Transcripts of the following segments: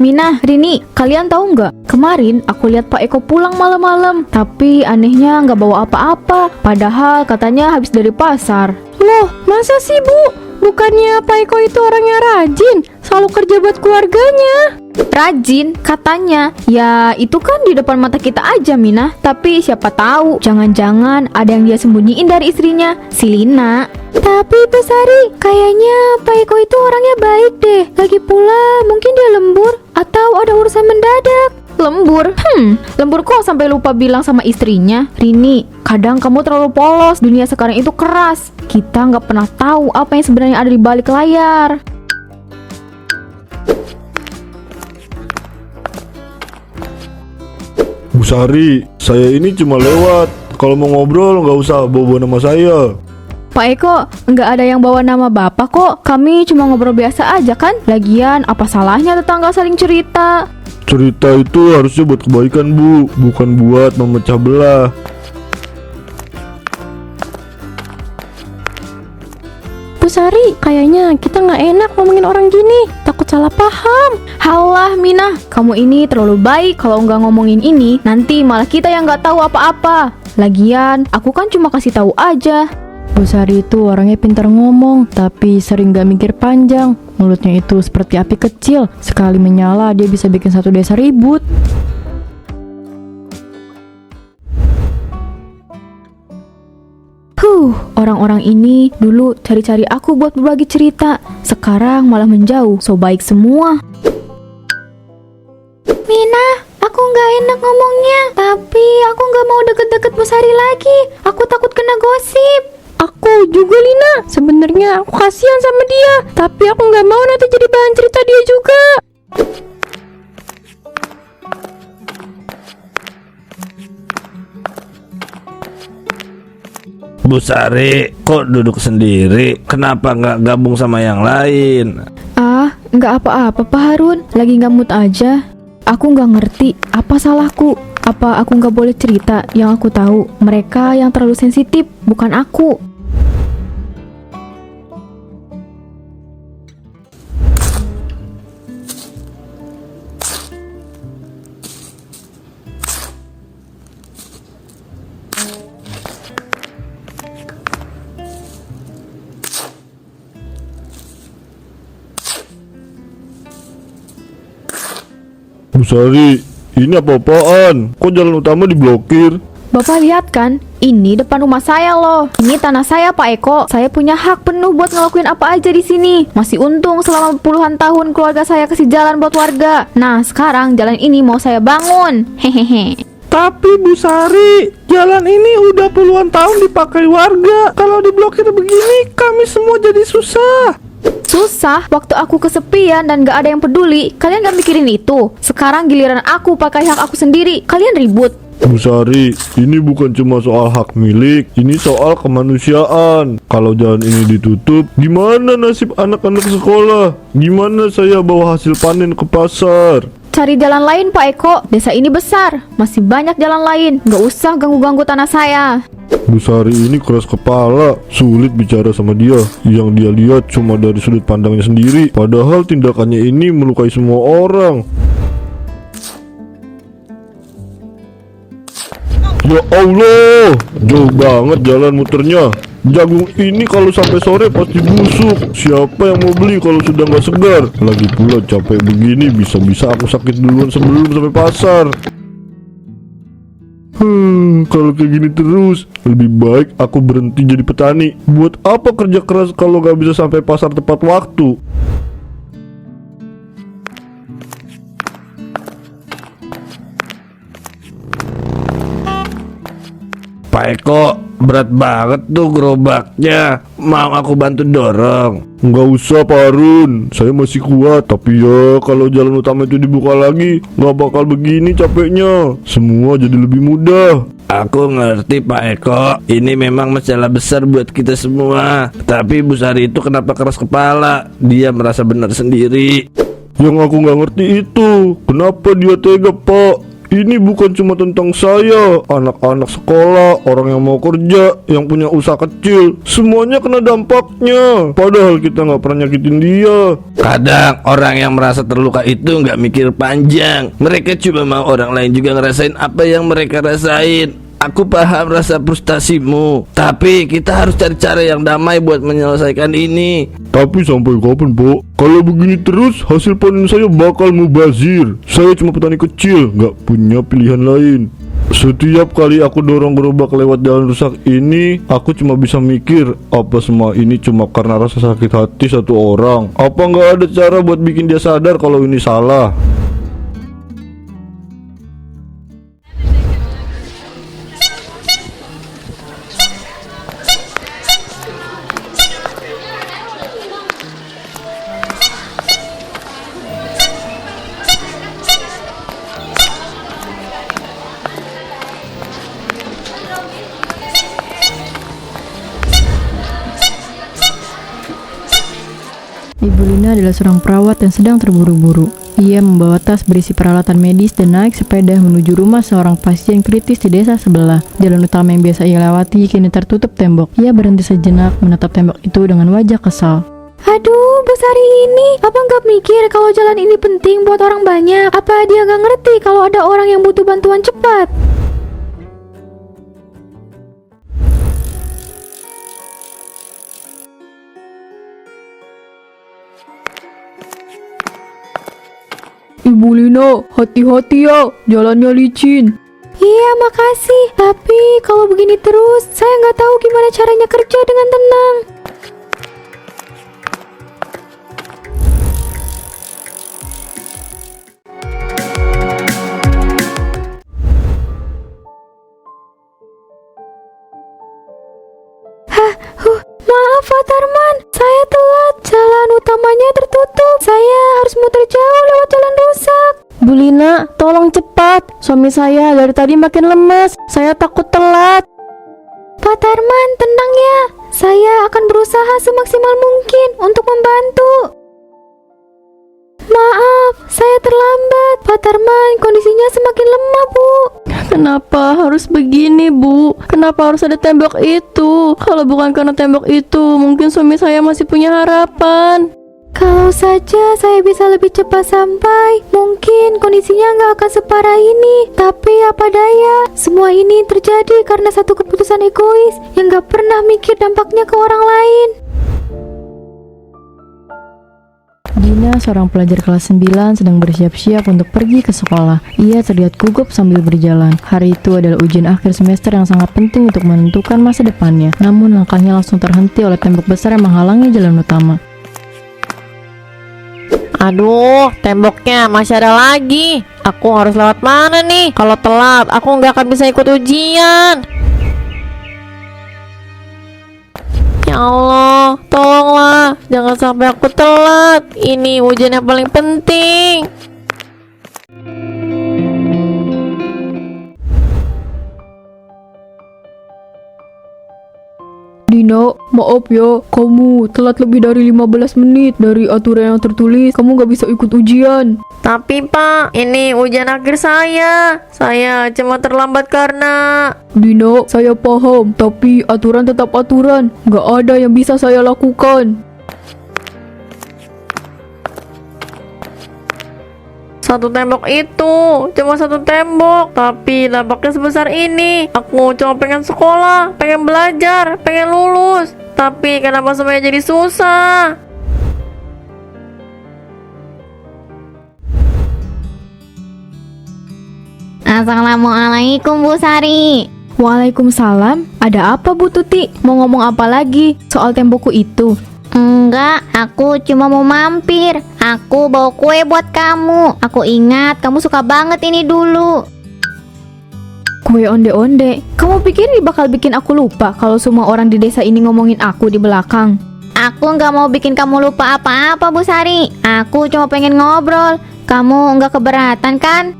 Mina, Rini, kalian tahu nggak? Kemarin aku lihat Pak Eko pulang malam-malam, tapi anehnya nggak bawa apa-apa. Padahal katanya habis dari pasar. Loh, masa sih Bu? Bukannya Pak Eko itu orangnya rajin, selalu kerja buat keluarganya. Rajin, katanya. Ya, itu kan di depan mata kita aja, Mina. Tapi siapa tahu, jangan-jangan ada yang dia sembunyiin dari istrinya, si Lina. Tapi Bu Sari, kayaknya Pak Eko itu orangnya baik deh. Lagi pula mungkin dia lembur atau ada urusan mendadak. Lembur? Lembur kok sampai lupa bilang sama istrinya? Rini, kadang kamu terlalu polos. Dunia sekarang itu keras. Kita nggak pernah tahu apa yang sebenarnya ada di balik layar. Bu Sari, saya ini cuma lewat. Kalau mau ngobrol nggak usah bawa nama saya. Pak Eko, nggak ada yang bawa nama Bapak kok. Kami cuma ngobrol biasa aja kan? Lagian, apa salahnya tetangga saling cerita? Cerita itu harusnya buat kebaikan Bu, bukan buat memecah belah. Bu Sari, kayaknya kita nggak enak ngomongin orang gini. Takut salah paham. Halah Mina, kamu ini terlalu baik. Kalau nggak ngomongin ini, nanti malah kita yang nggak tahu apa-apa. Lagian, aku kan cuma kasih tahu aja. Bu Sari itu orangnya pintar ngomong, tapi sering gak mikir panjang. Mulutnya itu seperti api kecil. Sekali menyala, dia bisa bikin satu desa ribut. Orang-orang ini dulu cari-cari aku buat berbagi cerita. Sekarang malah menjauh, so baik semua. Mina, aku nggak enak ngomongnya. Tapi aku nggak mau deket-deket Bu Sari lagi. Aku takut kena gosip. Aku juga Lina. Sebenarnya aku kasihan sama dia. Tapi aku nggak mau nanti jadi bahan cerita dia juga. Bu Sari, kok duduk sendiri? Kenapa nggak gabung sama yang lain? Ah, nggak apa-apa Pak Harun. Lagi nggak mood aja. Aku nggak ngerti apa salahku. Apa aku nggak boleh cerita? Yang aku tahu, mereka yang terlalu sensitif, bukan aku. Bu Sari, ini apa-apaan? Kok jalan utama diblokir? Bapak lihat kan? Ini depan rumah saya loh. Ini tanah saya Pak Eko. Saya punya hak penuh buat ngelakuin apa aja di sini. Masih untung selama puluhan tahun keluarga saya kasih jalan buat warga. Nah, sekarang jalan ini mau saya bangun. Hehehe. Tapi Bu Sari, jalan ini udah puluhan tahun dipakai warga. Kalau diblokir begini, kami semua jadi susah. Susah, waktu aku kesepian dan gak ada yang peduli. Kalian gak mikirin itu. Sekarang giliran aku pakai hak aku sendiri. Kalian ribut. Bu Sari, ini bukan cuma soal hak milik, ini soal kemanusiaan. Kalau jalan ini ditutup, gimana nasib anak-anak sekolah? Gimana saya bawa hasil panen ke pasar? Cari jalan lain Pak Eko. Desa ini besar, masih banyak jalan lain. Gak usah ganggu-ganggu tanah saya. Bu Sari ini keras kepala, sulit bicara sama dia. Yang dia lihat cuma dari sudut pandangnya sendiri, padahal tindakannya ini melukai semua orang. Ya Allah, jauh banget jalan muternya. Jagung ini kalau sampai sore pasti busuk. Siapa yang mau beli kalau sudah nggak segar? Lagi pula capek begini, bisa-bisa aku sakit duluan sebelum sampai pasar. Kalau kayak gini terus, lebih baik aku berhenti jadi petani. Buat apa kerja keras kalau nggak bisa sampai pasar tepat waktu? Pak Eko, berat banget tuh gerobaknya. Mau aku bantu dorong? Nggak usah Pak Harun, saya masih kuat. Tapi ya kalau jalan utama itu dibuka lagi, nggak bakal begini capeknya. Semua jadi lebih mudah. Aku ngerti Pak Eko, ini memang masalah besar buat kita semua. Tapi Bu Sari itu kenapa keras kepala? Dia merasa benar sendiri. Yang aku nggak ngerti itu, kenapa dia tega Pak? Ini bukan cuma tentang saya, anak-anak sekolah, orang yang mau kerja, yang punya usaha kecil, semuanya kena dampaknya. Padahal kita nggak pernah nyakitin dia. Kadang orang yang merasa terluka itu nggak mikir panjang. Mereka cuma mau orang lain juga ngerasain apa yang mereka rasain. Aku paham rasa frustasimu, tapi kita harus cari cara yang damai buat menyelesaikan ini. Tapi sampai kapan, Bo? Kalau begini terus, hasil panen saya bakal mubazir. Saya cuma petani kecil, nggak punya pilihan lain. Setiap kali aku dorong gerobak lewat jalan rusak ini, aku cuma bisa mikir, apa semua ini cuma karena rasa sakit hati satu orang? Apa nggak ada cara buat bikin dia sadar kalau ini salah? Ibu Lina adalah seorang perawat yang sedang terburu-buru. Ia membawa tas berisi peralatan medis dan naik sepeda menuju rumah seorang pasien kritis di desa sebelah. Jalan utama yang biasa ia lewati kini tertutup tembok. Ia berhenti sejenak menatap tembok itu dengan wajah kesal. Aduh, Bu Sari ini, apa nggak mikir kalau jalan ini penting buat orang banyak? Apa dia nggak ngerti kalau ada orang yang butuh bantuan cepat? Ibu Lina, hati-hati ya, jalannya licin. Iya, makasih. Tapi kalau begini terus, saya nggak tahu gimana caranya kerja dengan tenang. Maaf Pak Tarman, saya telat. Jalan utamanya tertutup. Saya harus muter jauh lewat jalan rusak. Bu Lina, tolong cepat. Suami saya dari tadi makin lemes. Saya takut telat. Pak Tarman, tenang ya. Saya akan berusaha semaksimal mungkin untuk membantu. Maaf, saya terlambat. Pak Tarman, kondisinya semakin lemah, Bu. Kenapa harus begini, Bu? Kenapa harus ada tembok itu? Kalau bukan karena tembok itu, mungkin suami saya masih punya harapan. Kalau saja saya bisa lebih cepat sampai, mungkin kondisinya nggak akan separah ini. Tapi apa daya, semua ini terjadi karena satu keputusan egois yang nggak pernah mikir dampaknya ke orang lain. Dina, seorang pelajar kelas 9, sedang bersiap-siap untuk pergi ke sekolah. Ia terlihat gugup sambil berjalan. Hari itu adalah ujian akhir semester yang sangat penting untuk menentukan masa depannya. Namun langkahnya langsung terhenti oleh tembok besar yang menghalangi jalan utama. Aduh, temboknya masih ada lagi. Aku harus lewat mana nih? Kalau telat, aku nggak akan bisa ikut ujian. Ya Allah, tolonglah, jangan sampai aku telat. Ini ujian yang paling penting. Dina, maaf ya, kamu telat lebih dari 15 menit dari aturan yang tertulis. Kamu gak bisa ikut ujian. Tapi Pak, ini ujian akhir saya. Saya cuma terlambat karena... Dina, saya paham, tapi aturan tetap aturan. Gak ada yang bisa saya lakukan. Satu tembok itu, cuma satu tembok, tapi dampaknya sebesar ini. Aku cuma pengen sekolah, pengen belajar, pengen lulus. Tapi kenapa semuanya jadi susah? Assalamualaikum Bu Sari. Waalaikumsalam. Ada apa Bu Tuti? Mau ngomong apa lagi soal tembokku itu? Enggak, aku cuma mau mampir. Aku bawa kue buat kamu. Aku ingat kamu suka banget ini dulu. Kue onde-onde? Kamu pikir ini bakal bikin aku lupa kalau semua orang di desa ini ngomongin aku di belakang? Aku nggak mau bikin kamu lupa apa-apa Bu Sari. Aku cuma pengen ngobrol. Kamu nggak keberatan kan?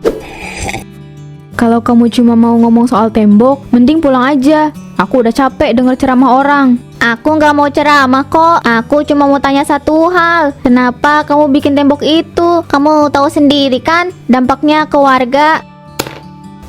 Kalau kamu cuma mau ngomong soal tembok, mending pulang aja. Aku udah capek denger ceramah orang. Aku nggak mau ceramah kok. Aku cuma mau tanya satu hal. Kenapa kamu bikin tembok itu? Kamu tahu sendiri kan dampaknya ke warga.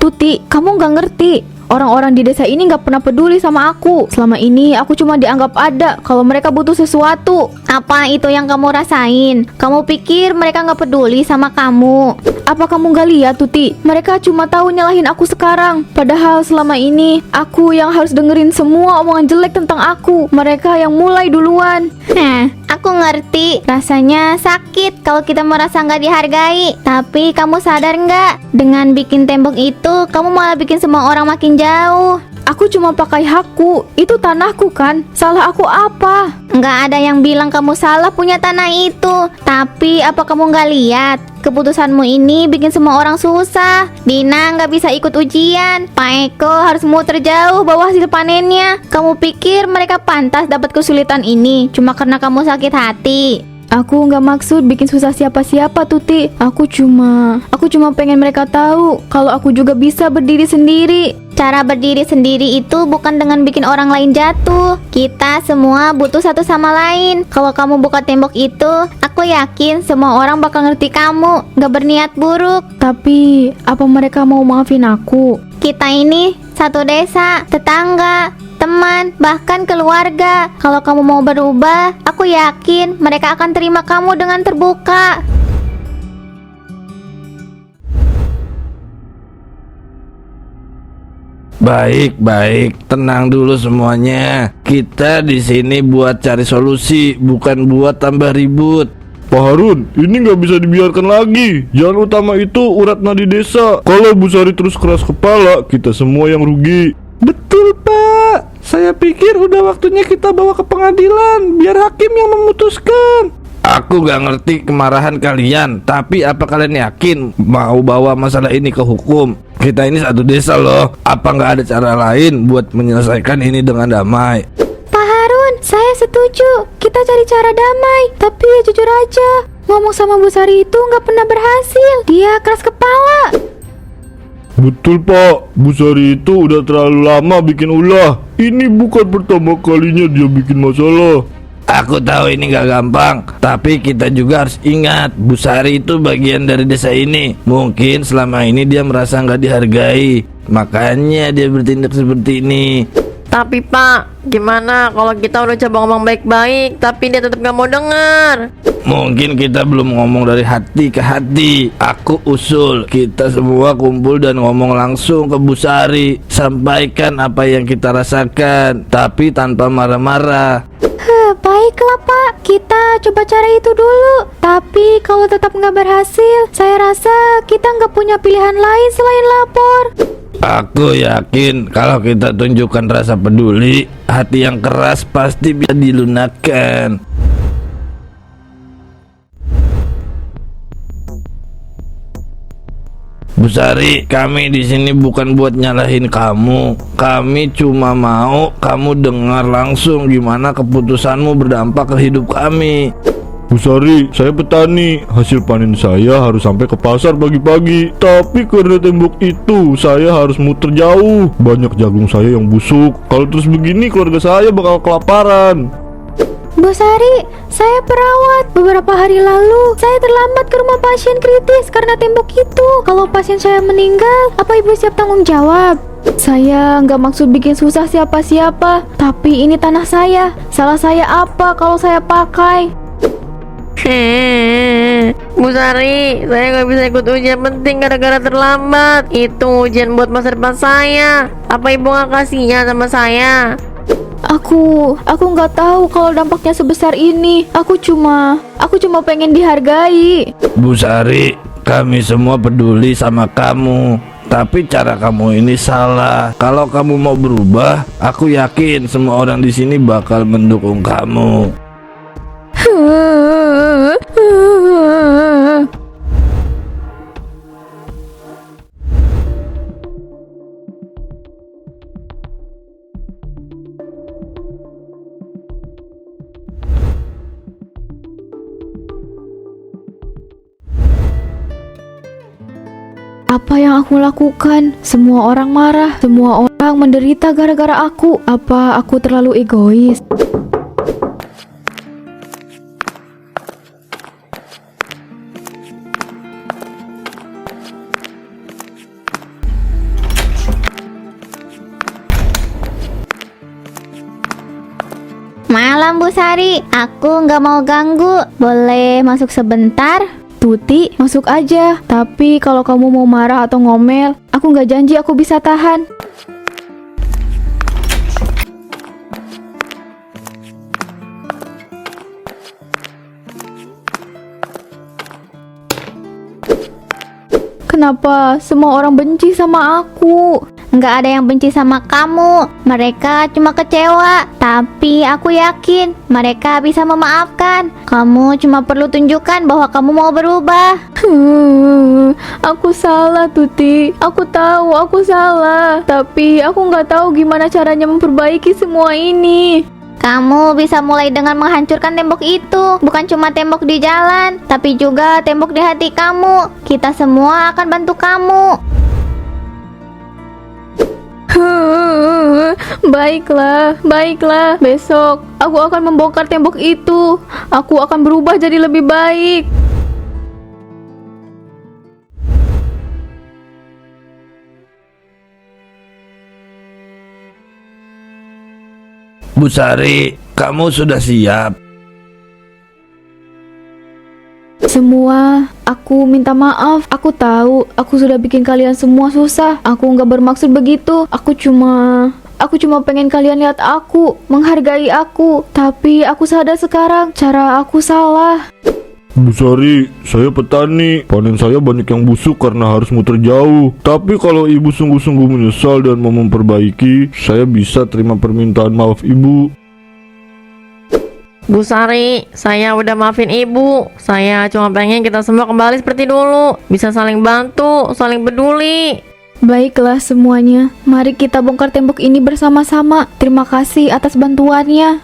Tuti, kamu nggak ngerti. Orang-orang di desa ini nggak pernah peduli sama aku. Selama ini aku cuma dianggap ada kalau mereka butuh sesuatu. Apa itu yang kamu rasain? Kamu pikir mereka nggak peduli sama kamu? Apa kamu nggak lihat, Tuti? Mereka cuma tahu nyalahin aku sekarang. Padahal selama ini aku yang harus dengerin semua omongan jelek tentang aku. Mereka yang mulai duluan. Aku ngerti. Rasanya sakit kalau kita merasa nggak dihargai. Tapi kamu sadar nggak? Dengan bikin tembok itu, kamu malah bikin semua orang makin jauh. Aku cuma pakai hakku. Itu tanahku kan? Salah aku apa? Nggak ada yang bilang kamu salah punya tanah itu. Tapi apa kamu nggak lihat? Keputusanmu ini bikin semua orang susah. Dina nggak bisa ikut ujian. Pak Eko harus muter jauh bawa hasil panennya. Kamu pikir mereka pantas dapat kesulitan ini cuma karena kamu sakit hati? Aku nggak maksud bikin susah siapa-siapa, Tuti. Aku cuma pengen mereka tahu kalau aku juga bisa berdiri sendiri. Cara berdiri sendiri itu bukan dengan bikin orang lain jatuh. Kita semua butuh satu sama lain. Kalau kamu buka tembok itu, aku yakin semua orang bakal ngerti kamu gak berniat buruk. Tapi apa mereka mau maafin aku? Kita ini satu desa, tetangga, teman, bahkan keluarga. Kalau kamu mau berubah, aku yakin mereka akan terima kamu dengan terbuka. Baik, tenang dulu semuanya. Kita di sini buat cari solusi, bukan buat tambah ribut. Pak Harun, ini nggak bisa dibiarkan lagi. Jalan utama itu urat nadi desa. Kalau Bu Sari terus keras kepala, kita semua yang rugi. Betul, Pak. Saya pikir udah waktunya kita bawa ke pengadilan biar hakim yang memutuskan. Aku gak ngerti kemarahan kalian, tapi apa kalian yakin mau bawa masalah ini ke hukum? Kita ini satu desa loh. Apa gak ada cara lain buat menyelesaikan ini dengan damai? Pak Harun, saya setuju. Kita cari cara damai. Tapi ya jujur aja, ngomong sama Bu Sari itu nggak pernah berhasil. Dia keras kepala. Betul, Pak. Bu Sari itu udah terlalu lama bikin ulah. Ini bukan pertama kalinya dia bikin masalah. Aku tahu ini gak gampang, tapi kita juga harus ingat Bu Sari itu bagian dari desa ini. Mungkin selama ini dia merasa gak dihargai, makanya dia bertindak seperti ini. Tapi Pak, gimana kalau kita udah coba ngomong baik-baik tapi dia tetap gak mau dengar? Mungkin kita belum ngomong dari hati ke hati. Aku usul kita semua kumpul dan ngomong langsung ke Bu Sari. Sampaikan apa yang kita rasakan, tapi tanpa marah-marah. Baiklah Pak, kita coba cara itu dulu. Tapi kalau tetap nggak berhasil, saya rasa kita nggak punya pilihan lain selain lapor. Aku yakin kalau kita tunjukkan rasa peduli, hati yang keras pasti bisa dilunakkan. Bu Sari, kami di sini bukan buat nyalahin kamu. Kami cuma mau kamu dengar langsung gimana keputusanmu berdampak ke hidup kami. Bu Sari, saya petani. Hasil panen saya harus sampai ke pasar pagi-pagi. Tapi karena tembok itu, saya harus muter jauh. Banyak jagung saya yang busuk. Kalau terus begini, keluarga saya bakal kelaparan. Bu Sari, saya perawat. Beberapa hari lalu, saya terlambat ke rumah pasien kritis karena tembok itu. Kalau pasien saya meninggal, apa Ibu siap tanggung jawab? Saya nggak maksud bikin susah siapa-siapa. Tapi ini tanah saya. Salah saya apa kalau saya pakai? Bu Sari, saya nggak bisa ikut ujian penting gara-gara terlambat. Itu ujian buat masa depan saya. Apa Ibu nggak kasihan sama saya? Aku nggak tahu kalau dampaknya sebesar ini. Aku cuma pengen dihargai. Bu Sari, kami semua peduli sama kamu. Tapi cara kamu ini salah. Kalau kamu mau berubah, aku yakin semua orang di sini bakal mendukung kamu. Apa yang aku lakukan? Semua orang marah, semua orang menderita gara-gara aku. Apa aku terlalu egois? Malam Bu Sari, aku nggak mau ganggu. Boleh masuk sebentar? Tuti, masuk aja. Tapi kalau kamu mau marah atau ngomel, aku nggak janji aku bisa tahan. Kenapa semua orang benci sama aku? Nggak ada yang benci sama kamu. Mereka cuma kecewa. Tapi aku yakin mereka bisa memaafkan. Kamu cuma perlu tunjukkan bahwa kamu mau berubah. Aku salah, Tuti. Aku tahu aku salah. Tapi aku nggak tahu gimana caranya memperbaiki semua ini. Kamu bisa mulai dengan menghancurkan tembok itu. Bukan cuma tembok di jalan, tapi juga tembok di hati kamu. Kita semua akan bantu kamu. Baiklah, baiklah. Besok aku akan membongkar tembok itu. Aku akan berubah jadi lebih baik. Bu Sari, kamu sudah siap? Semua, aku minta maaf. Aku tahu aku sudah bikin kalian semua susah. Aku nggak bermaksud begitu. Aku cuma pengen kalian lihat aku, menghargai aku. Tapi aku sadar sekarang cara aku salah. Bu Sari, saya petani. Panen saya banyak yang busuk karena harus muter jauh. Tapi kalau ibu sungguh-sungguh menyesal dan mau memperbaiki, saya bisa terima permintaan maaf ibu. Bu Sari, saya udah maafin ibu. Saya cuma pengen kita semua kembali seperti dulu. Bisa saling bantu, saling peduli. Baiklah semuanya, mari kita bongkar tembok ini bersama-sama. Terima kasih atas bantuannya.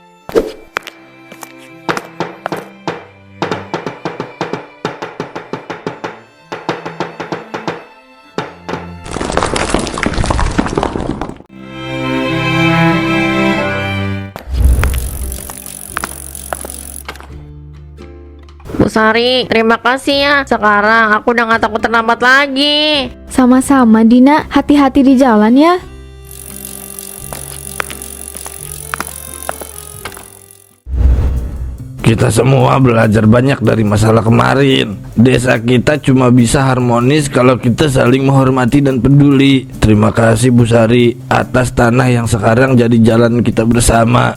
Bu Sari, terima kasih ya. Sekarang aku udah gak takut terlambat lagi. Sama-sama Dina, hati-hati di jalan ya. Kita semua belajar banyak dari masalah kemarin. Desa kita cuma bisa harmonis kalau kita saling menghormati dan peduli. Terima kasih Bu Sari atas tanah yang sekarang jadi jalan kita bersama.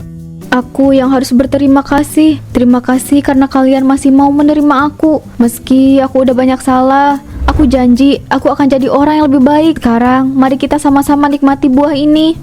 Aku yang harus berterima kasih. Terima kasih karena kalian masih mau menerima aku. Meski aku udah banyak salah, aku janji aku akan jadi orang yang lebih baik. Sekarang, mari kita sama-sama nikmati buah ini.